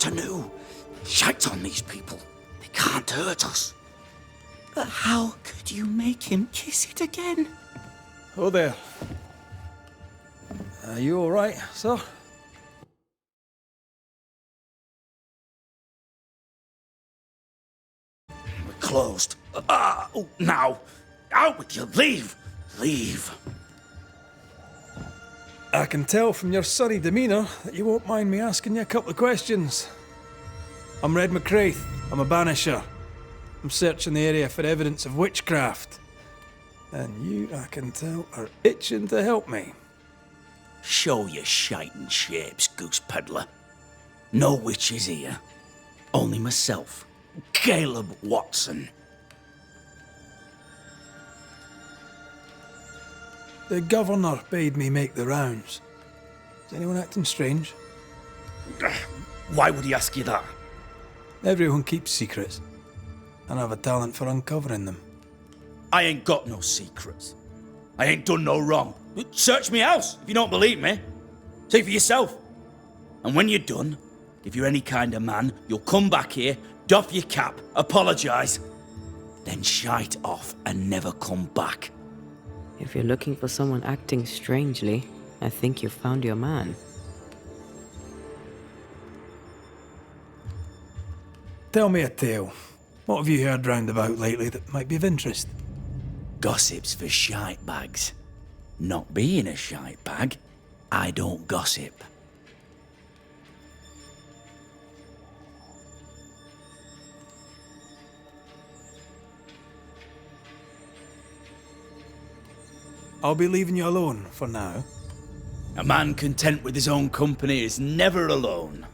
anew. Shite on these people. They can't hurt us. But how could you make him kiss it again? Oh there. Are you all right, sir? We're closed. Now. Out with you. Leave. Leave. I can tell from your surly demeanour that you won't mind me asking you a couple of questions. I'm Red McCraith. I'm a Banisher. I'm searching the area for evidence of witchcraft. And you, I can tell, are itching to help me. Show your shiting shapes, goose peddler. No witches here. Only myself, Caleb Watson. The governor bade me make the rounds. Is anyone acting strange? Why would he ask you that? Everyone keeps secrets, and I have a talent for uncovering them. I ain't got no secrets. I ain't done no wrong. Search me house if you don't believe me. See for yourself. And when you're done, if you're any kind of man, you'll come back here, doff your cap, apologise, then shite off and never come back. If you're looking for someone acting strangely, I think you've found your man. Tell me a tale. What have you heard round about lately that might be of interest? Gossip's for shite bags. Not being a shite bag, I don't gossip. I'll be leaving you alone for now. A man content with his own company is never alone.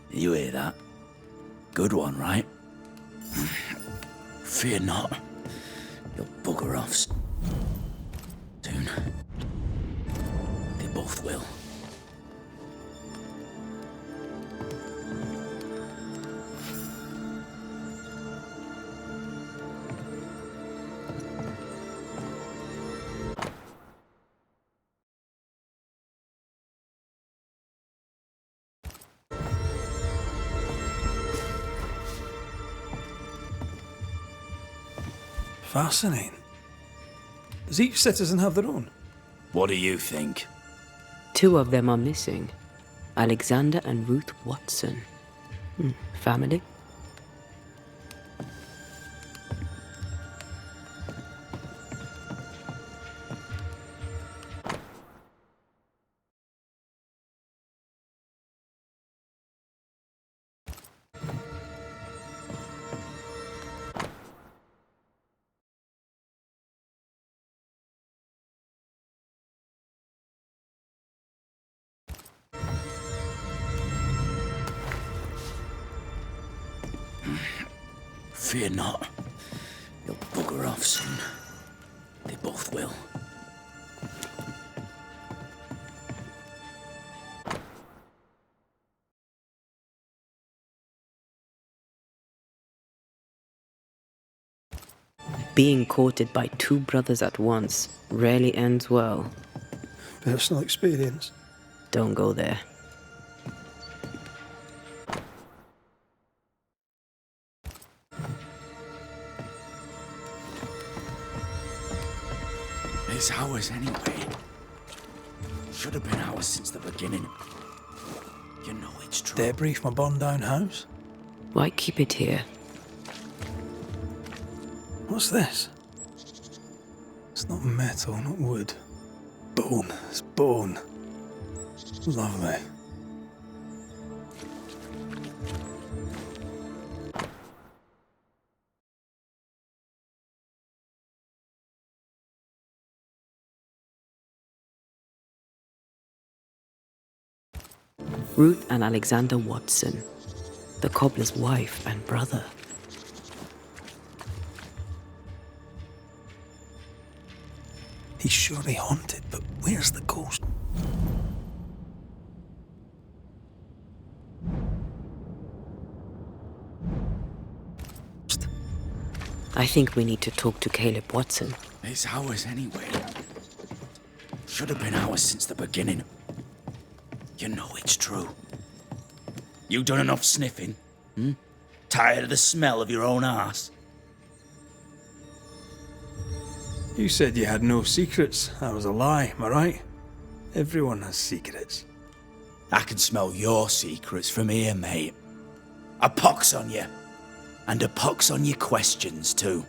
You hear that? Good one, right? Fear not. You'll bugger off soon. They both will. Fascinating. Does each citizen have their own? What do you think? 2 of them are missing. Alexander and Ruth Watson. Family? Fear not. You'll bugger off soon. They both will. Being courted by 2 brothers at once rarely ends well. Personal experience. Don't go there. It's ours anyway. Should have been ours since the beginning. You know it's true. Debris from a burned-down house? Why keep it here? What's this? It's not metal, not wood. Bone. It's bone. Lovely. Ruth and Alexander Watson, the cobbler's wife and brother. He's surely haunted, but where's the ghost? I think we need to talk to Caleb Watson. It's ours anyway. Should have been ours since the beginning. You know it's true. You done enough sniffing? Tired of the smell of your own arse? You said you had no secrets. That was a lie, am I right? Everyone has secrets. I can smell your secrets from here, mate. A pox on you. And a pox on your questions, too.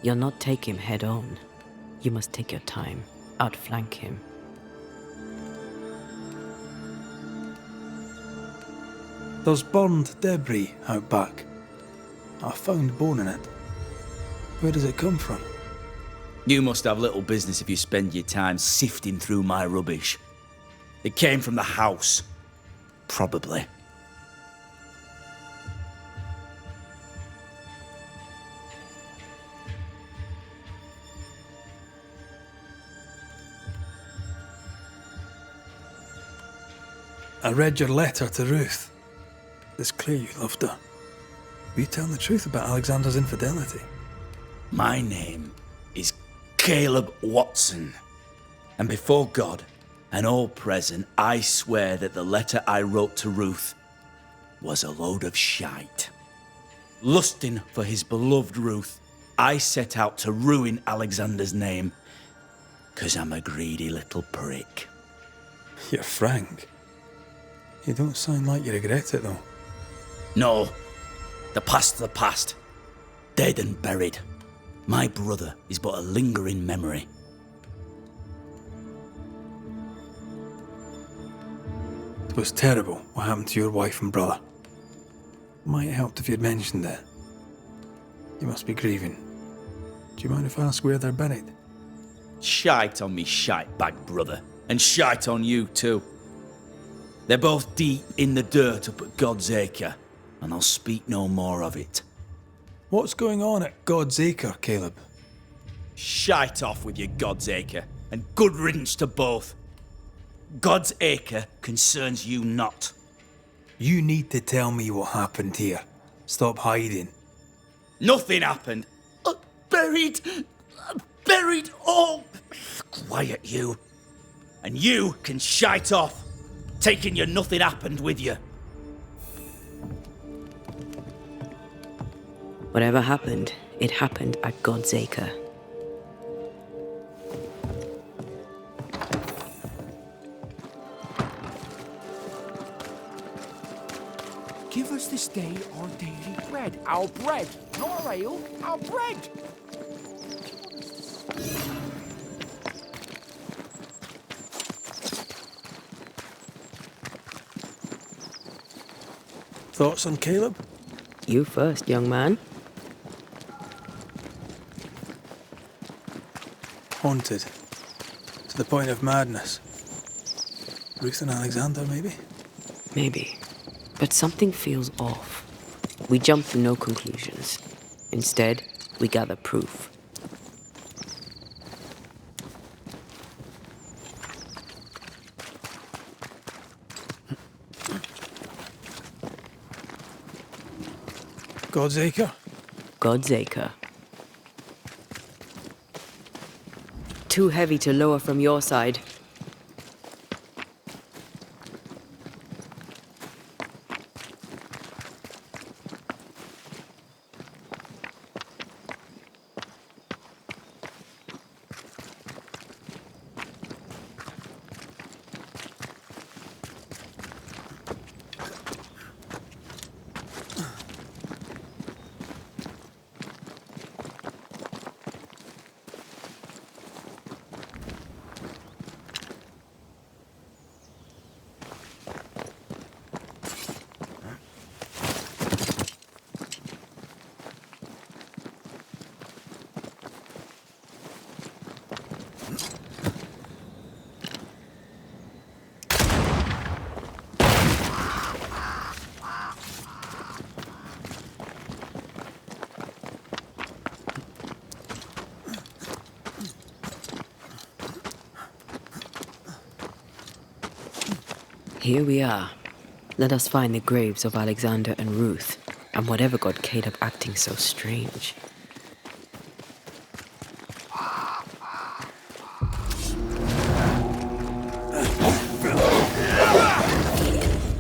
You'll not take him head on. You must take your time, outflank him. There's burned debris out back. I found bone in it. Where does it come from? You must have little business if you spend your time sifting through my rubbish. It came from the house. Probably. I read your letter to Ruth. It's clear you loved her. Were you telling the truth about Alexander's infidelity? My name is Caleb Watson. And before God and all present, I swear that the letter I wrote to Ruth was a load of shite. Lusting for his beloved Ruth, I set out to ruin Alexander's name, 'cause I'm a greedy little prick. You're frank. You don't sound like you regret it, though. No, the past's the past. Dead and buried. My brother is but a lingering memory. It was terrible what happened to your wife and brother. Might have helped if you'd mentioned it. You must be grieving. Do you mind if I ask where they're buried? Shite on me shite bag brother, and shite on you too. They're both deep in the dirt up at God's Acre, and I'll speak no more of it. What's going on at God's Acre, Caleb? Shite off with your God's Acre, and good riddance to both. God's Acre concerns you not. You need to tell me what happened here. Stop hiding. Nothing happened. Buried. Oh, quiet you. And you can shite off, taking your nothing happened with you. Whatever happened, it happened at God's Acre. Give us this day our daily bread. Our bread, not our ale, our bread. Thoughts on Caleb? You first, young man. Haunted. To the point of madness. Ruth and Alexander, maybe? Maybe. But something feels off. We jump to no conclusions. Instead, we gather proof. God's Acre? God's Acre. Too heavy to lower from your side. Here we are. Let us find the graves of Alexander and Ruth, and whatever got Caleb acting so strange.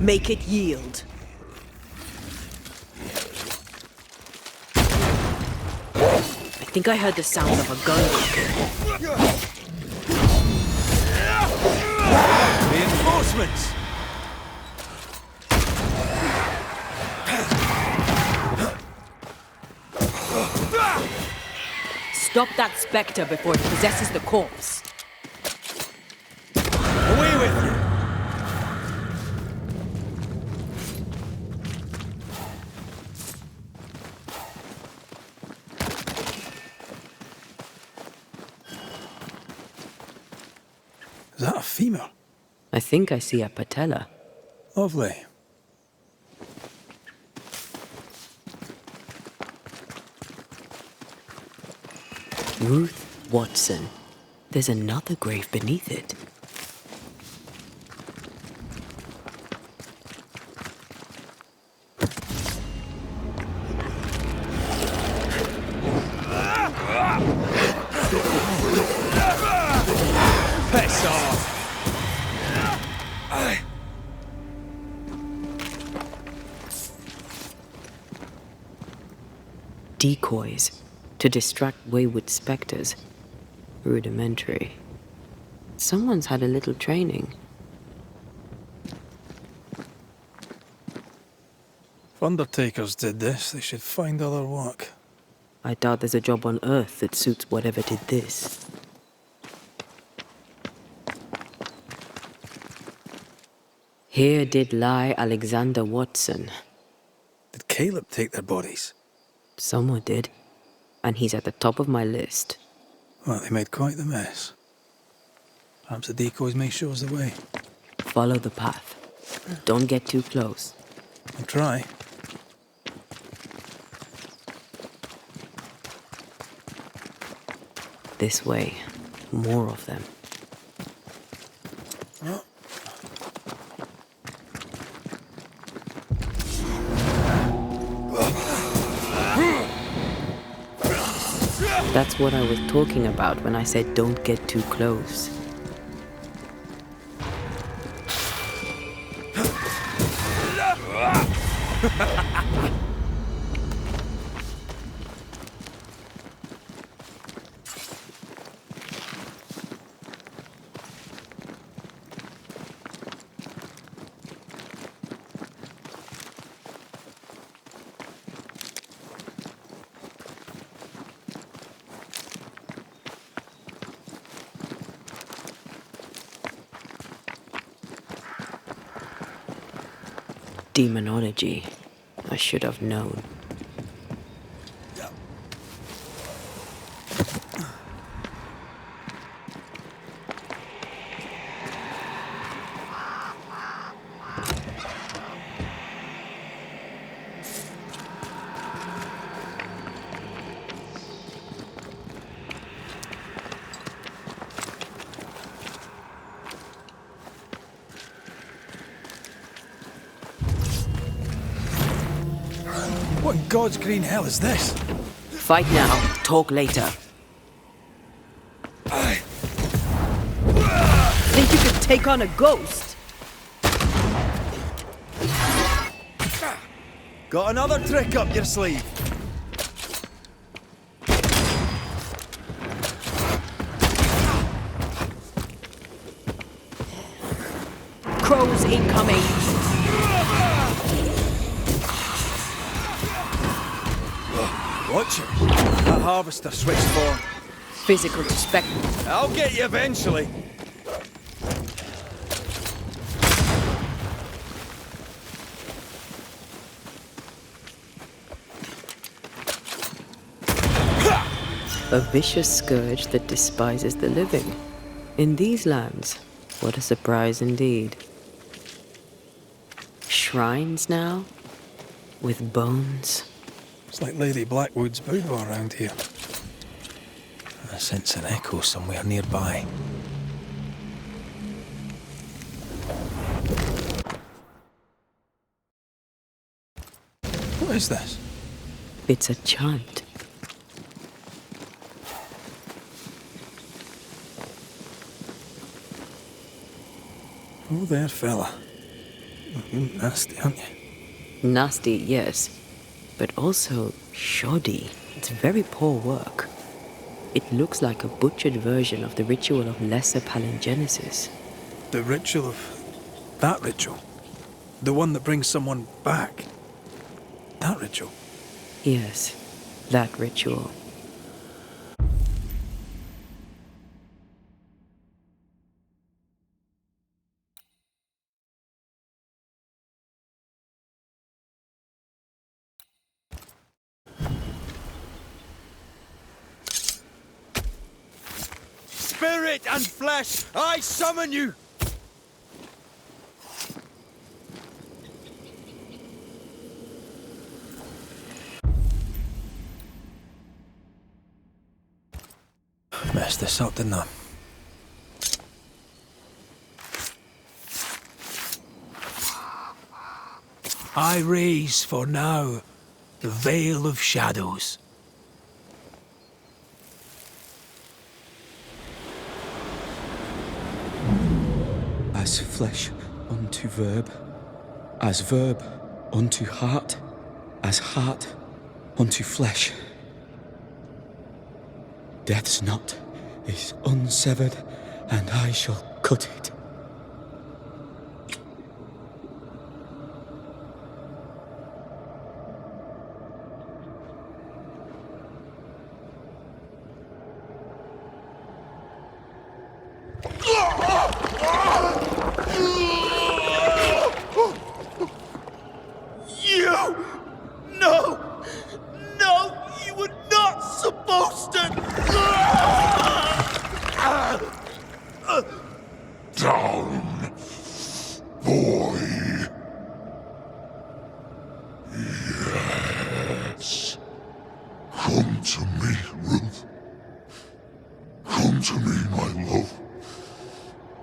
Make it yield. think I heard the sound of a gun. Reinforcements! Stop that spectre before it possesses the corpse. Away with you! Is that a femur? I think I see a patella. Lovely. Ruth Watson. There's another grave beneath it. Piss off! Decoys to distract wayward specters. Rudimentary. Someone's had a little training. If undertakers did this, they should find other work. I doubt there's a job on Earth that suits whatever did this. Here did lie Alexander Watson. Did Caleb take their bodies? Someone did. And he's at the top of my list. Well, they made quite the mess. Perhaps the decoys may show us the way. Follow the path. Don't get too close. I'll try. This way. More of them. Oh. That's what I was talking about when I said don't get too close. Demonology. I should have known. What in God's green hell is this? Fight now, talk later. Think you could take on a ghost? Got another trick up your sleeve? Crows incoming. Watch it. That harvester switched form. Physical to spec. I'll get you eventually. A vicious scourge that despises the living. In these lands, what a surprise indeed. Shrines now? With bones? It's like Lady Blackwood's boudoir around here. I sense an echo somewhere nearby. What is this? It's a chant. Oh there, fella. You're nasty, aren't you? Nasty, yes, but also shoddy. It's very poor work. It looks like a butchered version of the ritual of Lesser Palingenesis. The ritual of... that ritual? The one that brings someone back? That ritual? Yes, that ritual. Spirit and flesh, I summon you! Messed this up, didn't I? I raise for now the Veil of Shadows. As flesh unto verb, as verb unto heart, as heart unto flesh. Death's knot is unsevered, and I shall cut it. You! No! No! You were not supposed to! Down, boy. Yes. Come to me, Ruth. Come to me, my love.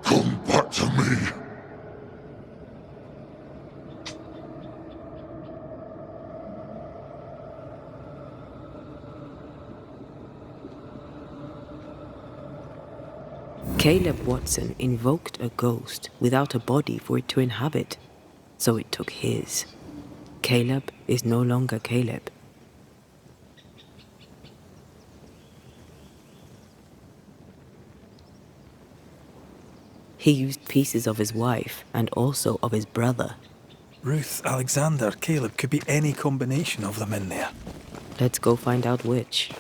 Come back to me. Caleb Watson invoked a ghost without a body for it to inhabit, so it took his. Caleb is no longer Caleb. He used pieces of his wife and also of his brother. Ruth, Alexander, Caleb, could be any combination of them in there. Let's go find out which.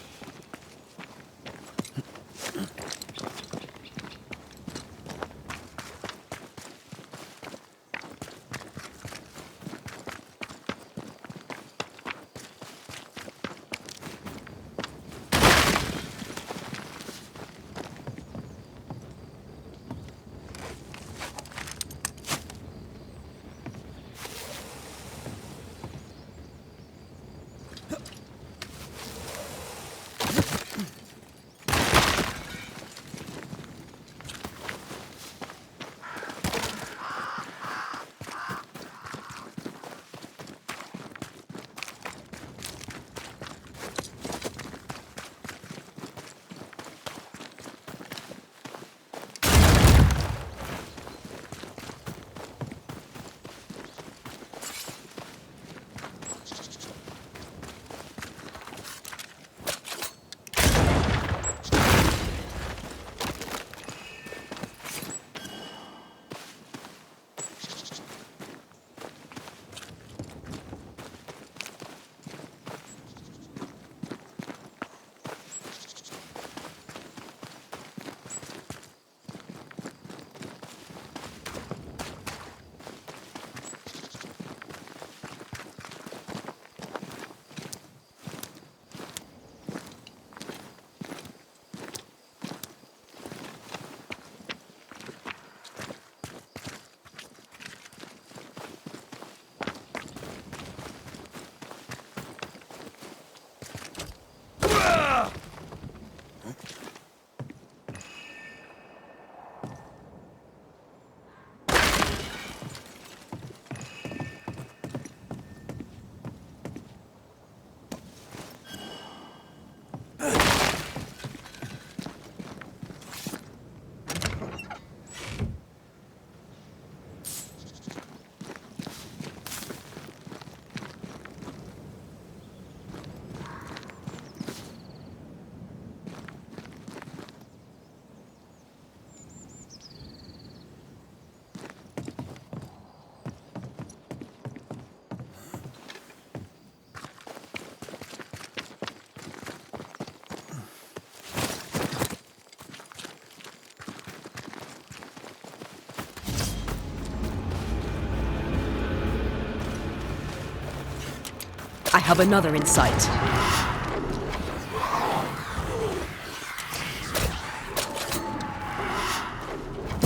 have another in sight.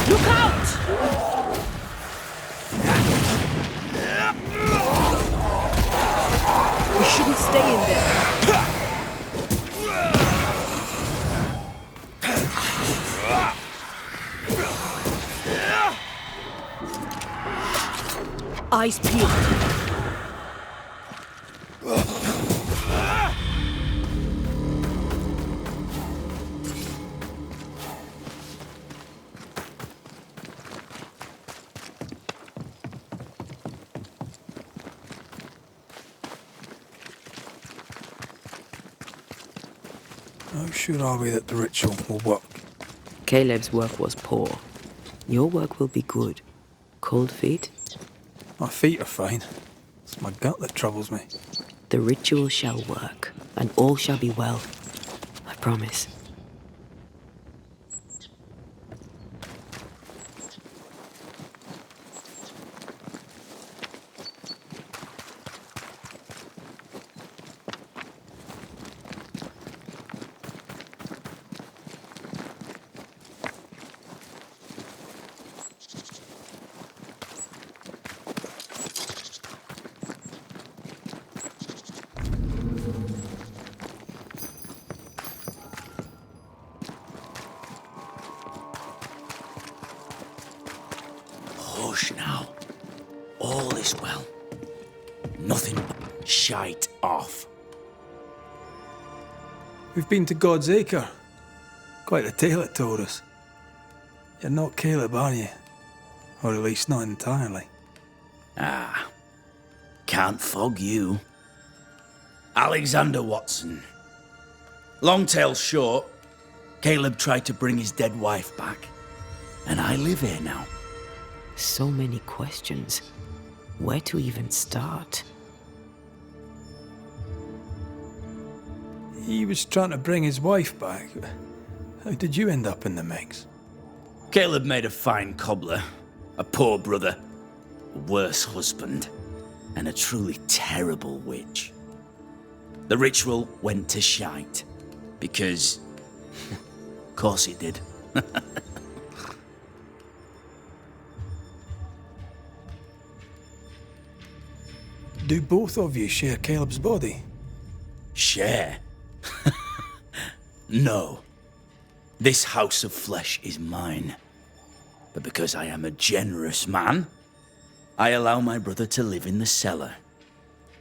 Look out! We shouldn't stay in there. Eyes peeled. How sure are we that the ritual will work? Caleb's work was poor. Your work will be good. Cold feet? My feet are fine. It's my gut that troubles me. The ritual shall work, and all shall be well. I promise. Hush now. All is well. Nothing but shite off. We've been to God's Acre. Quite a tale it told us. You're not Caleb, are you? Or at least not entirely. Ah, can't fog you. Alexander Watson. Long tale short, Caleb tried to bring his dead wife back, and I live here now. So many questions. Where to even start? He was trying to bring his wife back. How did you end up in the mix? Caleb made a fine cobbler, a poor brother, a worse husband, and a truly terrible witch. The ritual went to shite, because... of course it did. Do both of you share Caleb's body? Share? No. This house of flesh is mine. But because I am a generous man, I allow my brother to live in the cellar.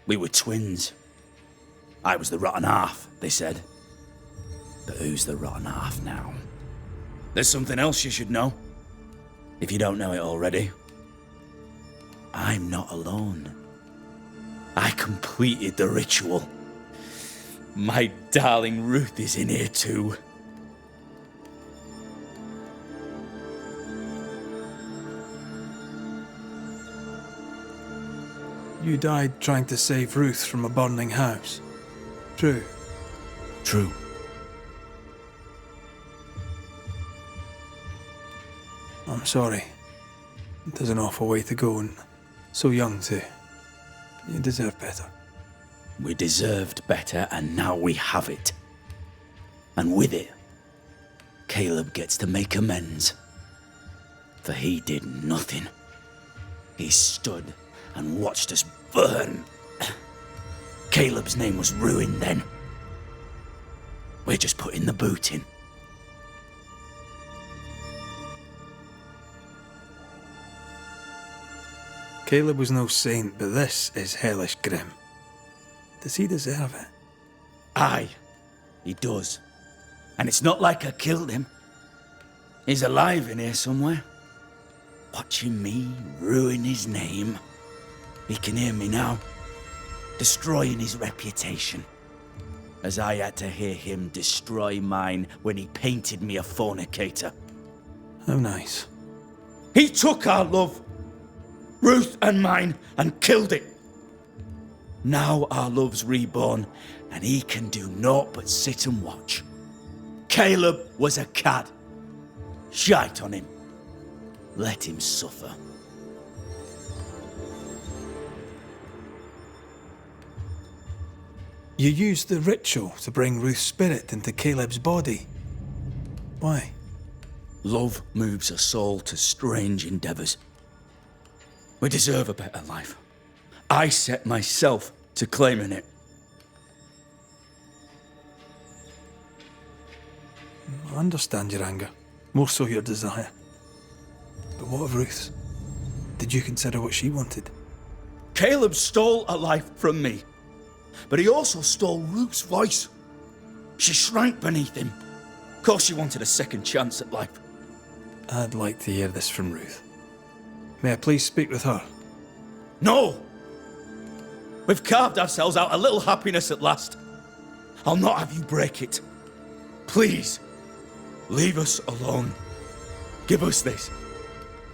We were twins. I was the rotten half, they said. But who's the rotten half now? There's something else you should know. If you don't know it already. I'm not alone. I completed the ritual. My darling Ruth is in here too. You died trying to save Ruth from a burning house. True. True. I'm sorry. There's an awful way to go, and so young too. You deserve better. We deserved better, and now we have it. And with it, Caleb gets to make amends. For he did nothing. He stood and watched us burn. Caleb's name was ruined then. We're just putting the boot in. Caleb was no saint, but this is hellish grim. Does he deserve it? Aye, he does. And it's not like I killed him. He's alive in here somewhere. Watching me ruin his name. He can hear me now. Destroying his reputation. As I had to hear him destroy mine when he painted me a fornicator. How nice. He took our love, Ruth and mine, and killed it. Now our love's reborn, and he can do naught but sit and watch. Caleb was a cad. Shite on him. Let him suffer. You used the ritual to bring Ruth's spirit into Caleb's body. Why? Love moves a soul to strange endeavours. We deserve a better life. I set myself to claiming it. I understand your anger, more so your desire. But what of Ruth's? Did you consider what she wanted? Caleb stole a life from me, but he also stole Ruth's voice. She shrank beneath him. Of course she wanted a second chance at life. I'd like to hear this from Ruth. May I please speak with her? No! We've carved ourselves out a little happiness at last. I'll not have you break it. Please, leave us alone. Give us this.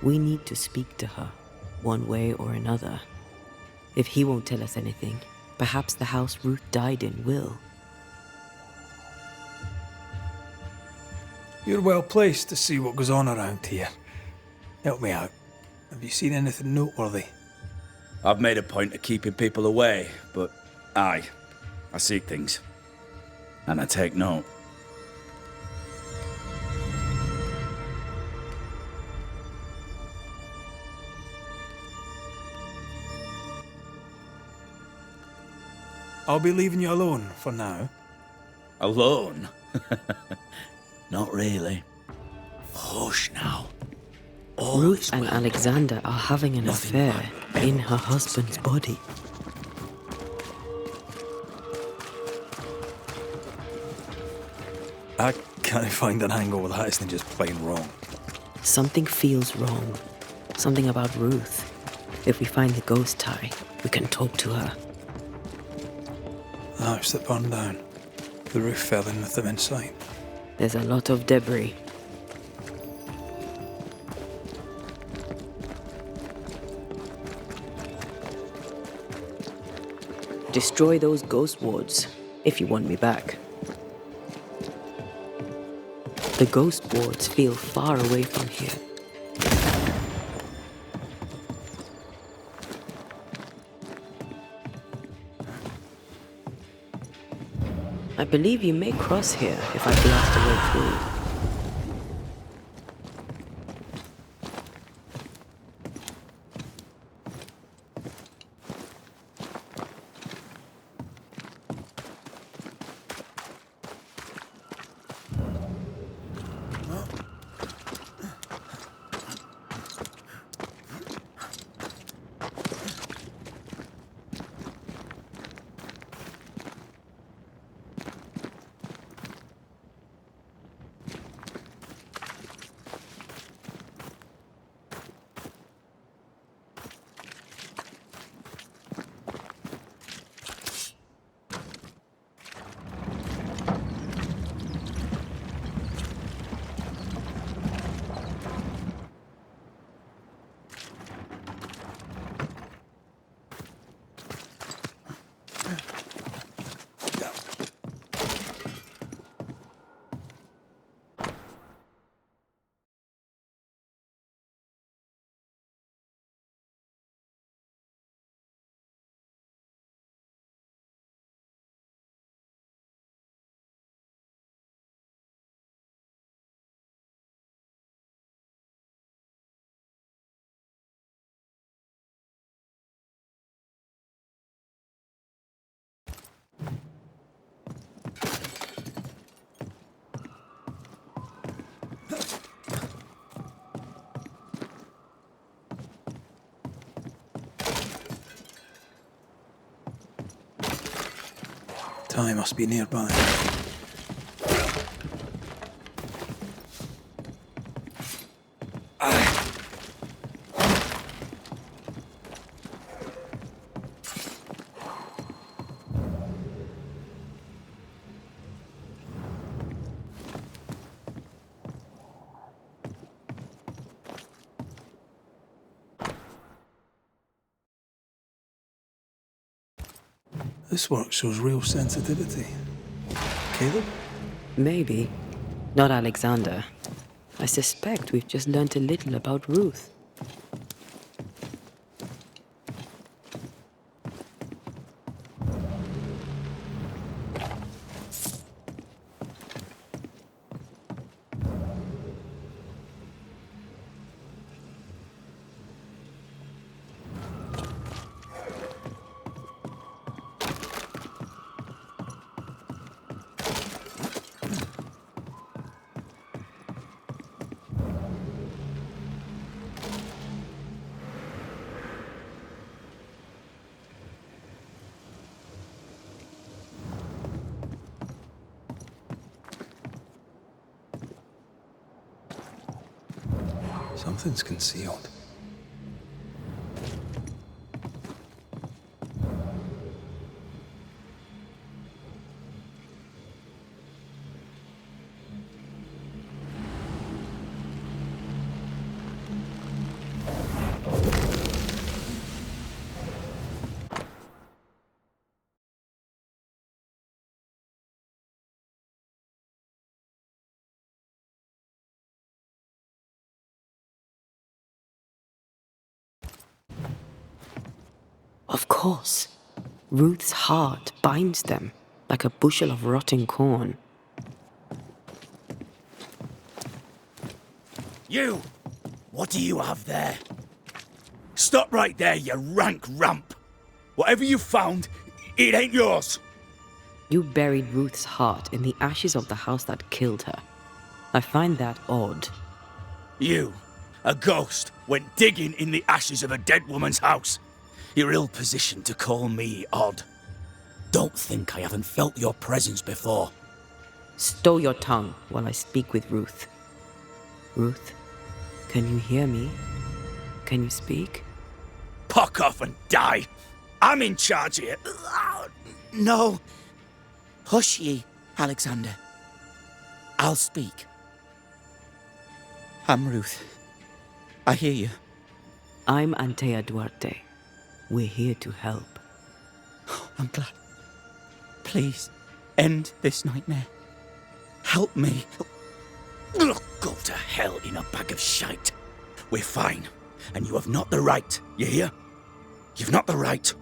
We need to speak to her, one way or another. If he won't tell us anything, perhaps the house Ruth died in will. You're well placed to see what goes on around here. Help me out. Have you seen anything noteworthy? I've made a point of keeping people away, but I seek things. And I take note. I'll be leaving you alone for now. Alone? Not really. Hush now. All Ruth is and well. Alexander are having an Nothing affair in her husband's body. I can't find an angle with that isn't just plain wrong. Something feels wrong. Something about Ruth. If we find the ghost tie, we can talk to her. The house that burned down. The roof fell in with them inside. There's a lot of debris. Destroy those ghost wards, if you want me back. The ghost wards feel far away from here. I believe you may cross here if I blast a way through. Ty must be nearby. This work shows real sensitivity. Caleb? Maybe. Not Alexander. I suspect we've just learnt a little about Ruth. Something's concealed. Of course. Ruth's heart binds them like a bushel of rotting corn. You! What do you have there? Stop right there, you rank ramp! Whatever you found, it ain't yours! You buried Ruth's heart in the ashes of the house that killed her. I find that odd. You, a ghost, went digging in the ashes of a dead woman's house. You're ill-positioned to call me odd. Don't think I haven't felt your presence before. Stow your tongue while I speak with Ruth. Ruth, can you hear me? Can you speak? Puck off and die! I'm in charge here. No. Hush ye, Alexander. I'll speak. I'm Ruth. I hear you. I'm Antea Duarte. We're here to help. I'm glad. Please, end this nightmare. Help me. Go to hell in a bag of shite. We're fine, and you have not the right, you hear? You've not the right.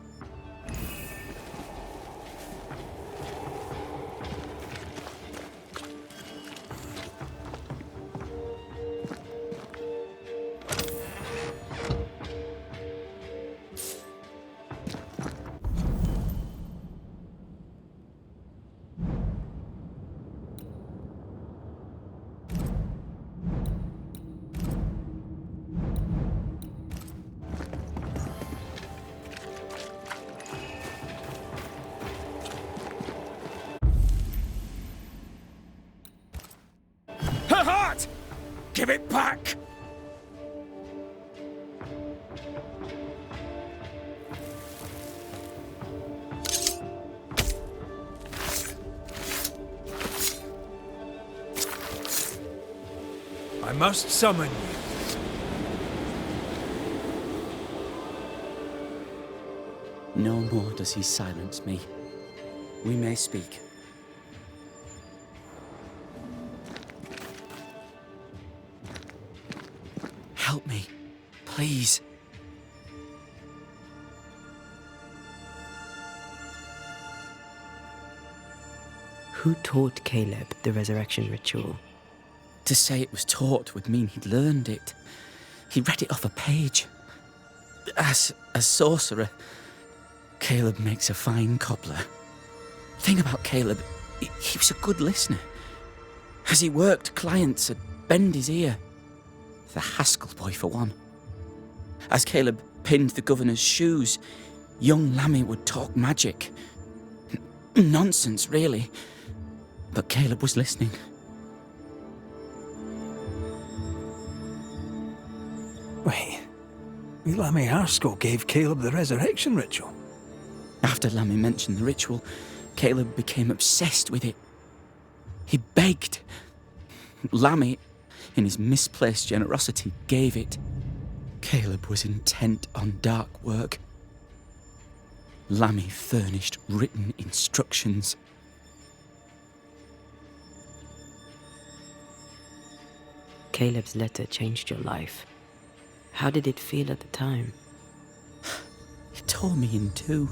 Her heart! Give it back! I must summon you. No more does he silence me. We may speak. Help me, please. Who taught Caleb the resurrection ritual? To say it was taught would mean he'd learned it. He read it off a page. As a sorcerer, Caleb makes a fine cobbler. Thing about Caleb, he was a good listener. As he worked, clients would bend his ear. The Haskell boy, for one. As Caleb pinned the governor's shoes, young Lammy would talk magic. Nonsense, really. But Caleb was listening. Wait, Lammy Haskell gave Caleb the resurrection ritual? After Lammy mentioned the ritual, Caleb became obsessed with it. He begged. Lammy, in his misplaced generosity, gave it. Caleb was intent on dark work. Lammy furnished written instructions. Caleb's letter changed your life. How did it feel at the time? It tore me in two.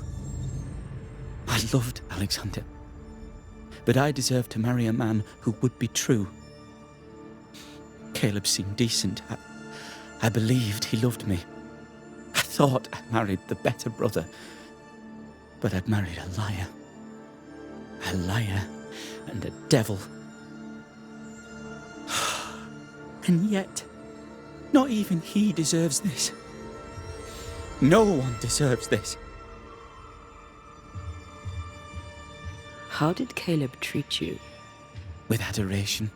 I loved Alexander, but I deserved to marry a man who would be true. Caleb seemed decent. I believed he loved me. I thought I married the better brother, but I'd married a liar. A liar and a devil. And yet, not even he deserves this. No one deserves this. How did Caleb treat you? With adoration.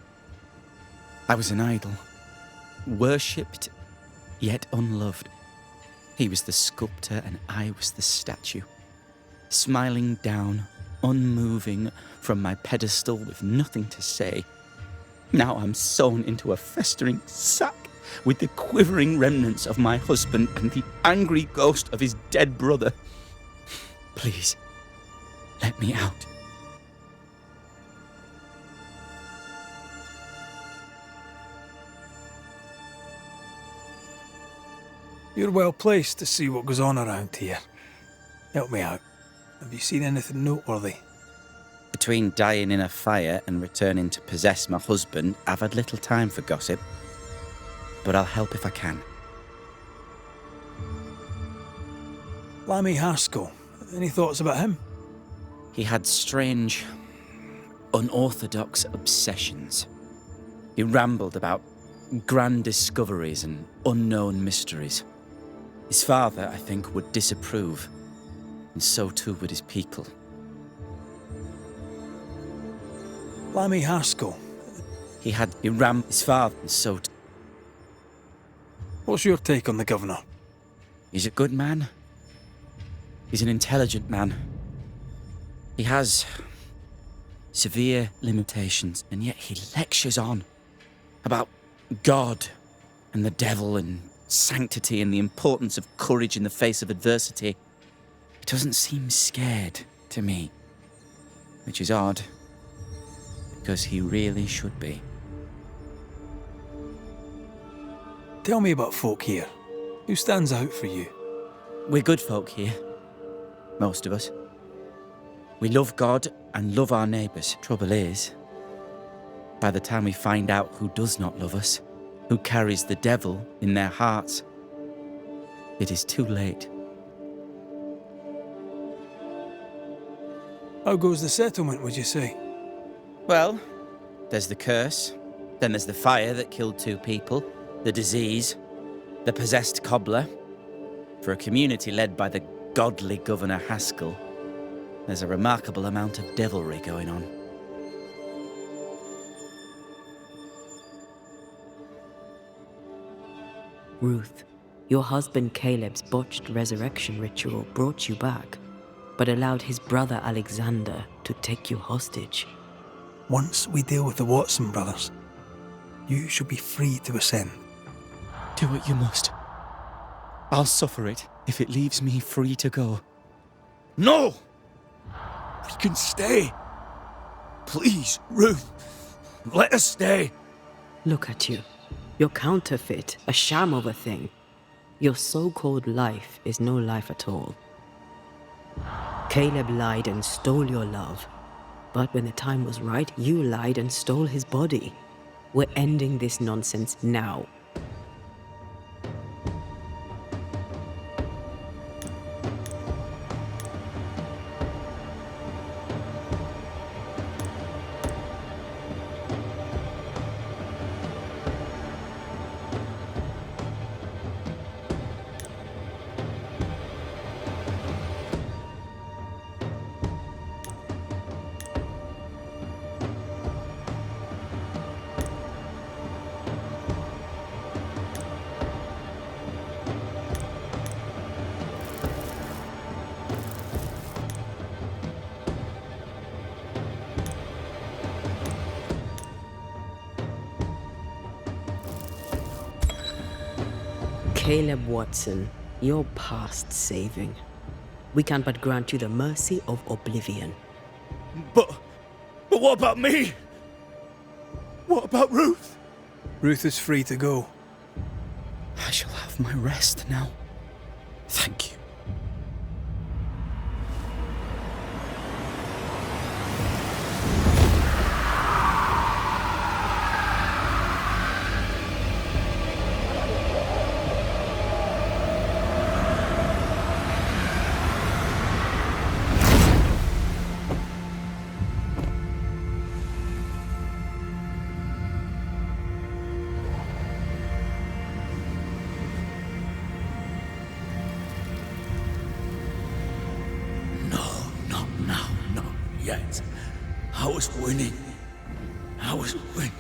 I was an idol, worshipped yet unloved. He was the sculptor and I was the statue, smiling down, unmoving from my pedestal with nothing to say. Now I'm sewn into a festering sack with the quivering remnants of my husband and the angry ghost of his dead brother. Please, let me out. You're well placed to see what goes on around here. Help me out. Have you seen anything noteworthy? Between dying in a fire and returning to possess my husband, I've had little time for gossip. But I'll help if I can. Lammy Haskell. Any thoughts about him? He had strange, unorthodox obsessions. He rambled about grand discoveries and unknown mysteries. His father, I think, would disapprove, and so too would his people. Lammy Haskell. His father, and so too. What's your take on the governor? He's a good man. He's an intelligent man. He has severe limitations, and yet he lectures on about God and the devil and sanctity and the importance of courage in the face of adversity. He doesn't seem scared to me, which is odd, because he really should be. Tell me about folk here. Who stands out for you? We're good folk here, most of us. We love God and love our neighbours. Trouble is, by the time we find out who does not love us, who carries the devil in their hearts, it is too late. How goes the settlement, would you say? Well, there's the curse, then there's the fire that killed 2 people, the disease, the possessed cobbler. For a community led by the godly Governor Haskell, there's a remarkable amount of devilry going on. Ruth, your husband Caleb's botched resurrection ritual brought you back, but allowed his brother Alexander to take you hostage. Once we deal with the Watson brothers, you shall be free to ascend. Do what you must. I'll suffer it if it leaves me free to go. No! We can stay. Please, Ruth. Let us stay. Look at you. You're counterfeit, a sham of a thing. Your so-called life is no life at all. Caleb lied and stole your love. But when the time was right, you lied and stole his body. We're ending this nonsense now. Caleb Watson, you're past saving. We can but grant you the mercy of oblivion. But what about me? What about Ruth? Ruth is free to go. I shall have my rest now. Thank you. Yet. I was winning. I was winning.